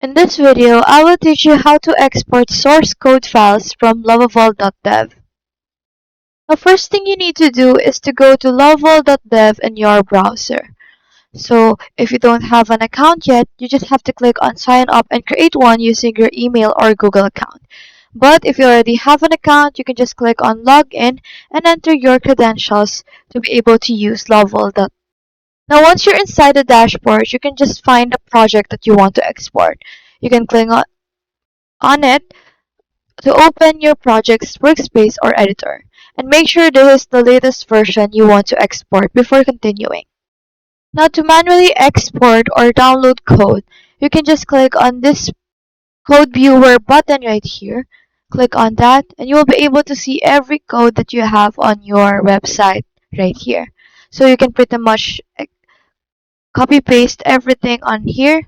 In this video, I will teach you how to export source code files from Lovable.dev. The first thing you need to do is to go to Lovable.dev in your browser. So if you don't have an account yet, you just have to click on sign up and create one using your email or Google account. But if you already have an account, you can just click on login and enter your credentials to be able to use Lovable.dev. Now, once you're inside the dashboard, you can just find the project that you want to export. You can click on it to open your project's workspace or editor. And make sure this is the latest version you want to export before continuing. Now, to manually export or download code, you can just click on this code viewer button right here. Click on that and you will be able to see every code that you have on your website right here. So you can pretty much copy paste everything on here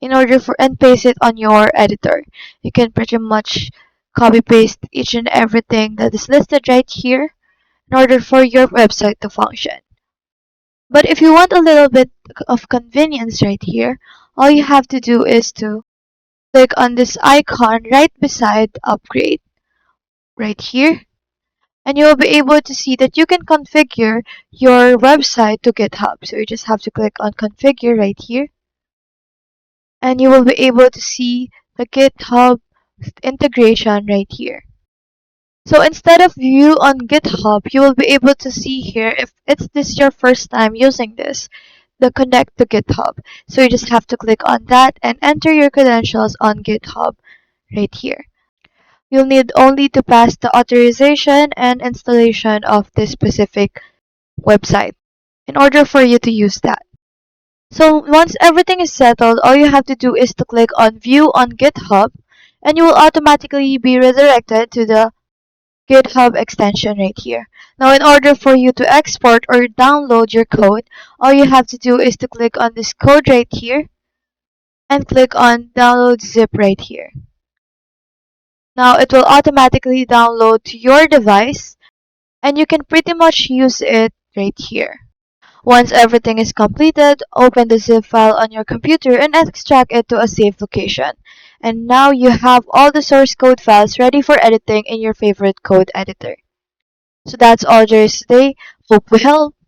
in order for and paste it on your editor. You can pretty much copy paste each and everything that is listed right here in order for your website to function. But if you want a little bit of convenience right here, all you have to do is to click on this icon right beside upgrade right here, and you will be able to see that you can configure your website to GitHub. So you just have to click on configure right here, and you will be able to see the GitHub integration right here. So instead of view on GitHub, you will be able to see here if it's this your first time using this, the connect to GitHub. So you just have to click on that and enter your credentials on GitHub right here. You'll need only to pass the authorization and installation of this specific website in order for you to use that. So once everything is settled, all you have to do is to click on view on GitHub and you will automatically be redirected to the GitHub extension right here. Now in order for you to export or download your code, all you have to do is to click on this code right here and click on download zip right here. Now it will automatically download to your device and you can pretty much use it right here. Once everything is completed, open the zip file on your computer and extract it to a safe location. And now you have all the source code files ready for editing in your favorite code editor. So that's all there is today. Hope we helped.